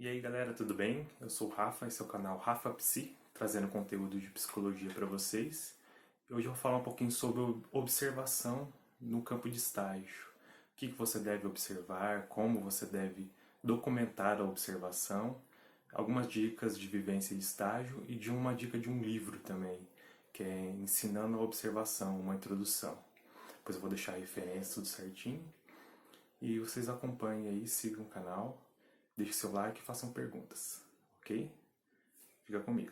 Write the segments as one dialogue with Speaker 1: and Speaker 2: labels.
Speaker 1: E aí galera, tudo bem? Eu sou o Rafa, esse é o canal Rafa Psi, trazendo conteúdo de psicologia para vocês. E hoje eu vou falar um pouquinho sobre observação no campo de estágio. O que você deve observar, como você deve documentar a observação, algumas dicas de vivência de estágio e de uma dica de um livro também, que é Ensinando a Observação, uma introdução. Depois eu vou deixar a referência tudo certinho. E vocês acompanhem aí, sigam o canal, deixem seu like e façam perguntas, ok? Fica comigo.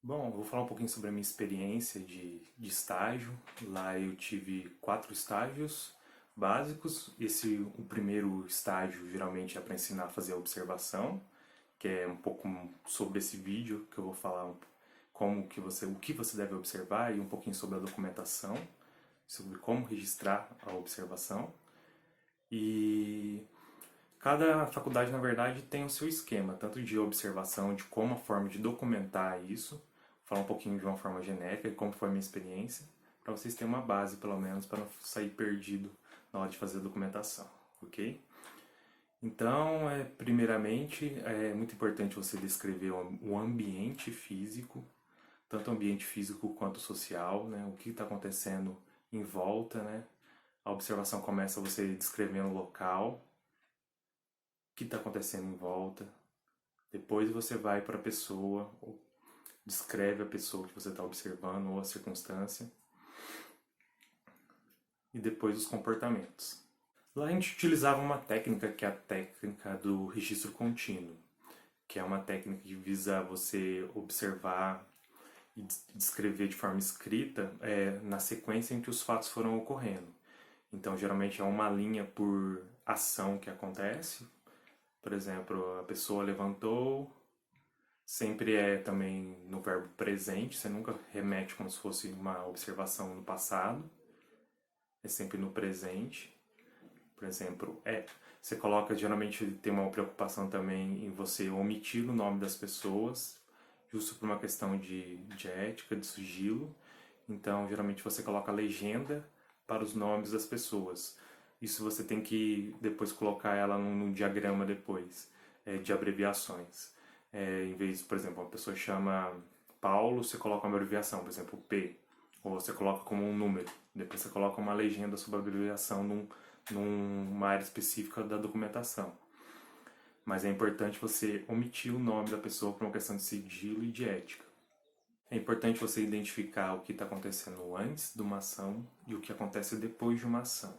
Speaker 1: Bom, eu vou falar um pouquinho sobre a minha experiência de estágio. Lá eu tive 4 estágios básicos. O primeiro estágio geralmente é para ensinar a fazer a observação, que é um pouco sobre esse vídeo que eu vou falar o que você deve observar e um pouquinho sobre a documentação, sobre como registrar a observação. E cada faculdade, na verdade, tem o seu esquema, tanto de observação, de como a forma de documentar isso, falar um pouquinho de uma forma genérica e como foi a minha experiência, para vocês terem uma base, pelo menos, para não sair perdido na hora de fazer a documentação, ok? Então, primeiramente, é muito importante você descrever o ambiente físico, tanto o ambiente físico quanto social, né? O que está acontecendo em volta, né? A observação começa você descrevendo o local, o que está acontecendo em volta. Depois você vai para a pessoa, descreve a pessoa que você está observando ou a circunstância. E depois os comportamentos. Lá a gente utilizava uma técnica que é a técnica do registro contínuo, que é uma técnica que visa você observar e descrever de forma escrita na sequência em que os fatos foram ocorrendo. Então, geralmente é uma linha por ação que acontece. Por exemplo, a pessoa levantou, sempre é também no verbo presente, você nunca remete como se fosse uma observação no passado, é sempre no presente. Por exemplo, você coloca, geralmente tem uma preocupação também em você omitir o nome das pessoas, justo por uma questão de ética, de sigilo. Então, geralmente você coloca a legenda para os nomes das pessoas. Isso você tem que depois colocar ela num diagrama depois, de abreviações. Em vez, por exemplo, uma pessoa chama Paulo, você coloca uma abreviação, por exemplo, P. Ou você coloca como um número. Depois você coloca uma legenda sobre a abreviação numa área específica da documentação. Mas é importante você omitir o nome da pessoa por uma questão de sigilo e de ética. É importante você identificar o que está acontecendo antes de uma ação e o que acontece depois de uma ação.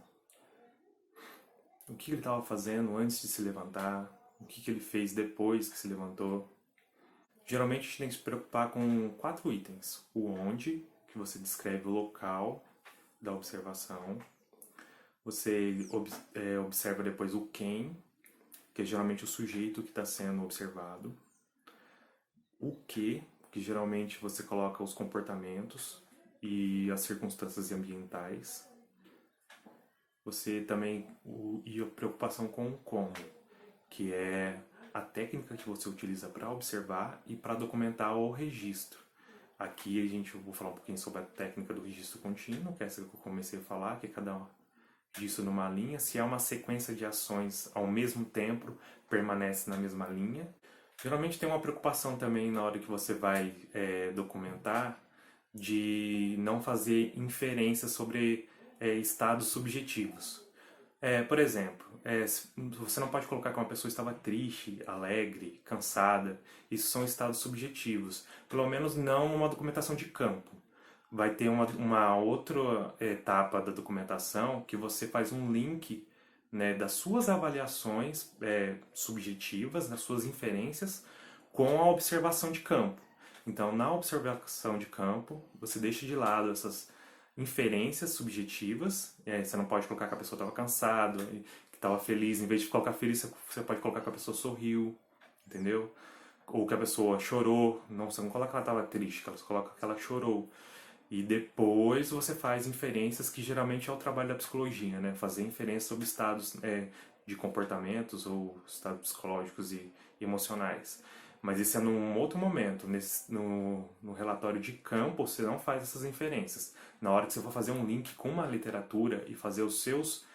Speaker 1: O que ele estava fazendo antes de se levantar, o que ele fez depois que se levantou. Geralmente a gente tem que se preocupar com 4 itens. O onde, que você descreve o local da observação. Você observa depois o quem, que é geralmente o sujeito que está sendo observado. O que geralmente você coloca os comportamentos e as circunstâncias ambientais. Você também e a preocupação com o como, que é a técnica que você utiliza para observar e para documentar o registro. Aqui eu vou falar um pouquinho sobre a técnica do registro contínuo, que é essa que eu comecei a falar, que é cada disso numa linha. Se é uma sequência de ações ao mesmo tempo, permanece na mesma linha. Geralmente tem uma preocupação também na hora que você vai documentar de não fazer inferências sobre estados subjetivos. Por exemplo, você não pode colocar que uma pessoa estava triste, alegre, cansada. Isso são estados subjetivos. Pelo menos não numa documentação de campo. Vai ter uma outra etapa da documentação que você faz um link, né, das suas avaliações subjetivas, das suas inferências, com a observação de campo. Então, na observação de campo, você deixa de lado essas inferências subjetivas. Você não pode colocar que a pessoa estava cansada, que estava feliz. Em vez de colocar feliz, você pode colocar que a pessoa sorriu, entendeu? Ou que a pessoa chorou. Não, você não coloca que ela estava triste, você coloca que ela chorou. E depois você faz inferências, que geralmente é o trabalho da psicologia, né? Fazer inferências sobre estados de comportamentos ou estados psicológicos e emocionais. Mas isso é num outro momento. No relatório de campo, você não faz essas inferências. Na hora que você for fazer um link com uma literatura e fazer os seus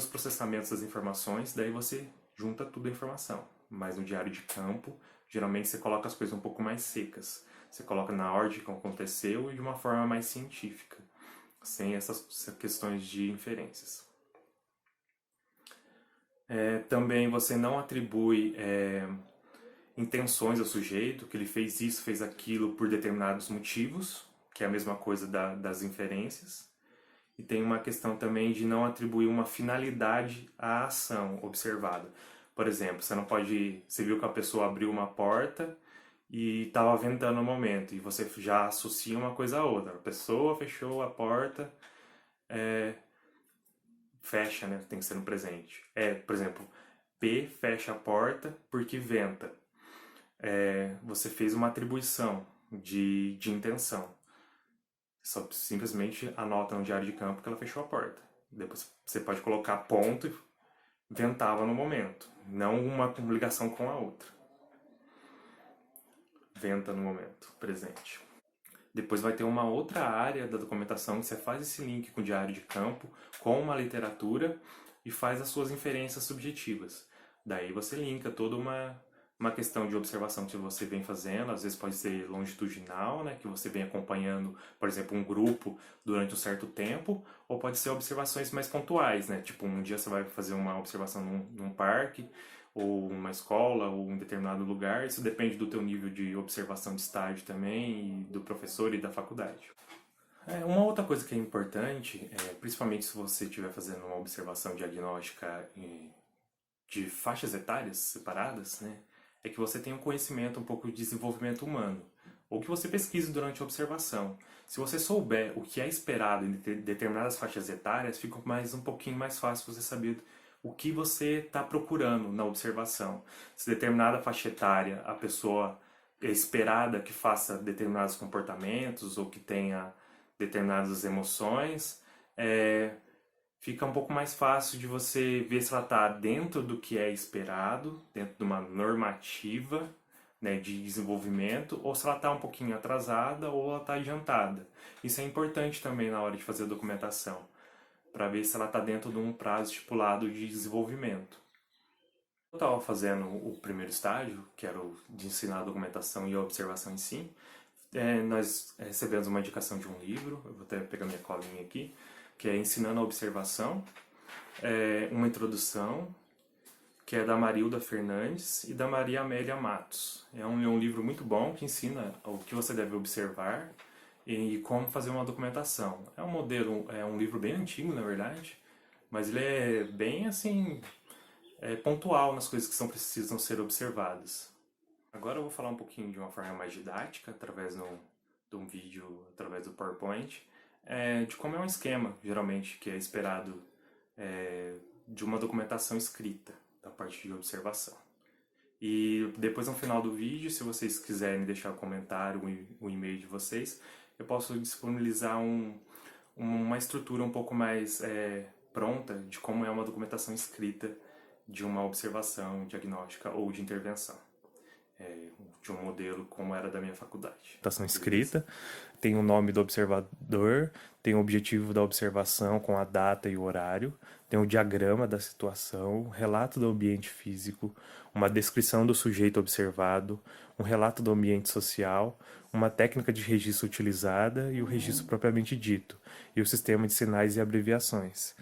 Speaker 1: processamentos das informações, daí você junta tudo a informação. Mas no diário de campo, geralmente você coloca as coisas um pouco mais secas. Você coloca na ordem que aconteceu e de uma forma mais científica, sem essas questões de inferências. Também você não atribui intenções ao sujeito, que ele fez isso, fez aquilo por determinados motivos, que é a mesma coisa das inferências. E tem uma questão também de não atribuir uma finalidade à ação observada. Por exemplo, você não pode. Você viu que a pessoa abriu uma porta e estava ventando no momento, e você já associa uma coisa a outra. A pessoa fechou a porta, fecha, né? Tem que ser no presente. Por exemplo, P fecha a porta porque venta. Você fez uma atribuição de intenção. Só simplesmente anota no diário de campo que ela fechou a porta. Depois você pode colocar ponto e ventava no momento. Não uma ligação com a outra. Venta no momento presente. Depois vai ter uma outra área da documentação que você faz esse link com o diário de campo, com uma literatura e faz as suas inferências subjetivas. Daí você linka toda uma questão de observação que você vem fazendo, às vezes pode ser longitudinal, né, que você vem acompanhando, por exemplo, um grupo durante um certo tempo, ou pode ser observações mais pontuais, né, tipo um dia você vai fazer uma observação num parque, ou uma escola, ou um determinado lugar, isso depende do teu nível de observação de estágio também, e do professor e da faculdade. Uma outra coisa que é importante, principalmente se você estiver fazendo uma observação diagnóstica de faixas etárias separadas, né, é que você tenha um conhecimento um pouco de desenvolvimento humano, ou que você pesquise durante a observação. Se você souber o que é esperado em determinadas faixas etárias, fica um pouquinho mais fácil você saber o que você está procurando na observação. Se determinada faixa etária a pessoa é esperada que faça determinados comportamentos ou que tenha determinadas emoções, fica um pouco mais fácil de você ver se ela está dentro do que é esperado, dentro de uma normativa, né, de desenvolvimento, ou se ela está um pouquinho atrasada ou ela está adiantada. Isso é importante também na hora de fazer a documentação, para ver se ela está dentro de um prazo estipulado de desenvolvimento. Eu estava fazendo o primeiro estágio, que era o de ensinar a documentação e a observação em si. Nós recebemos uma indicação de um livro, eu vou até pegar minha colinha aqui, que é Ensinando a Observação, uma introdução, que é da Marilda Fernandes e da Maria Amélia Matos. É um livro muito bom que ensina o que você deve observar e como fazer uma documentação. É um livro bem antigo, na verdade, mas ele é bem assim, pontual nas coisas que precisam ser observadas. Agora eu vou falar um pouquinho de uma forma mais didática, através de um vídeo, através do PowerPoint, de como é um esquema, geralmente, que é esperado de uma documentação escrita, da parte de observação. E depois, no final do vídeo, se vocês quiserem deixar um comentário, o e-mail de vocês, eu posso disponibilizar uma estrutura um pouco mais pronta de como é uma documentação escrita de uma observação diagnóstica ou de intervenção. De um modelo como era da minha faculdade. Documentação escrita, tem o nome do observador, tem o objetivo da observação com a data e o horário, tem o diagrama da situação, relato do ambiente físico, uma descrição do sujeito observado, um relato do ambiente social, uma técnica de registro utilizada e o registro propriamente dito, e o sistema de sinais e abreviações.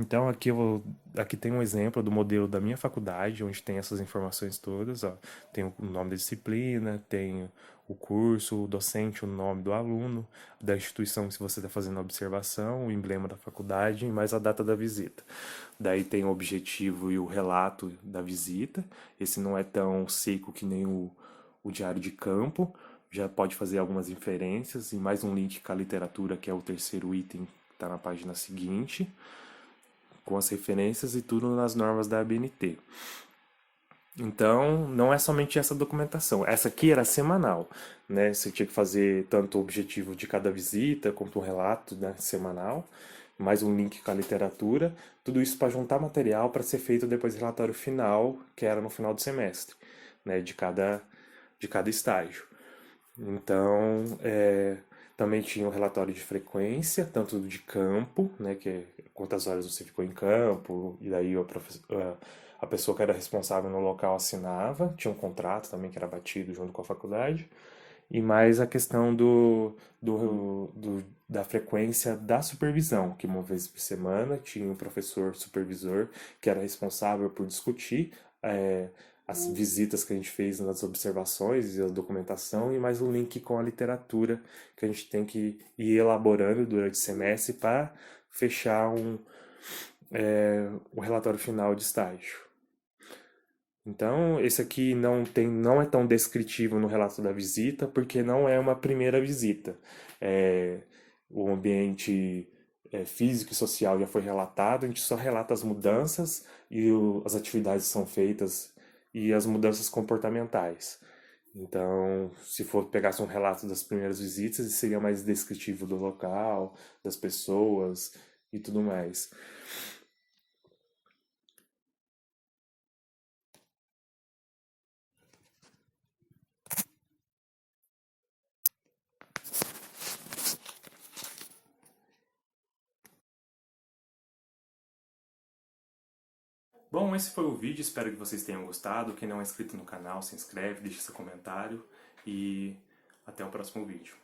Speaker 1: Então aqui tem um exemplo do modelo da minha faculdade, onde tem essas informações todas, ó. Tem o nome da disciplina, tem o curso, o docente, o nome do aluno, da instituição que você está fazendo a observação, o emblema da faculdade e mais a data da visita. Daí tem o objetivo e o relato da visita. Esse não é tão seco que nem o diário de campo, já pode fazer algumas inferências e mais um link com a literatura, que é o terceiro item que está na página seguinte, com as referências e tudo nas normas da ABNT. Então, não é somente essa documentação. Essa aqui era semanal, né? Você tinha que fazer tanto o objetivo de cada visita, quanto um relato, né, semanal, mais um link com a literatura, tudo isso para juntar material para ser feito depois do relatório final, que era no final do semestre. né, de cada estágio. Então, também tinha o relatório de frequência, tanto de campo, né, que é quantas horas você ficou em campo, e daí a pessoa que era responsável no local assinava, tinha um contrato também que era batido junto com a faculdade, e mais a questão da frequência da supervisão, que uma vez por semana tinha um professor supervisor que era responsável por discutir as visitas que a gente fez nas observações e a documentação, e mais um link com a literatura que a gente tem que ir elaborando durante o semestre para fechar um relatório final de estágio. Então, esse aqui não é tão descritivo no relato da visita, porque não é uma primeira visita. É, o ambiente físico e social já foi relatado, a gente só relata as mudanças e as atividades que são feitas e as mudanças comportamentais. Então, se for pegasse um relato das primeiras visitas, seria mais descritivo do local, das pessoas e tudo mais. Bom, esse foi o vídeo, espero que vocês tenham gostado. Quem não é inscrito no canal, se inscreve, deixa seu comentário e até o próximo vídeo.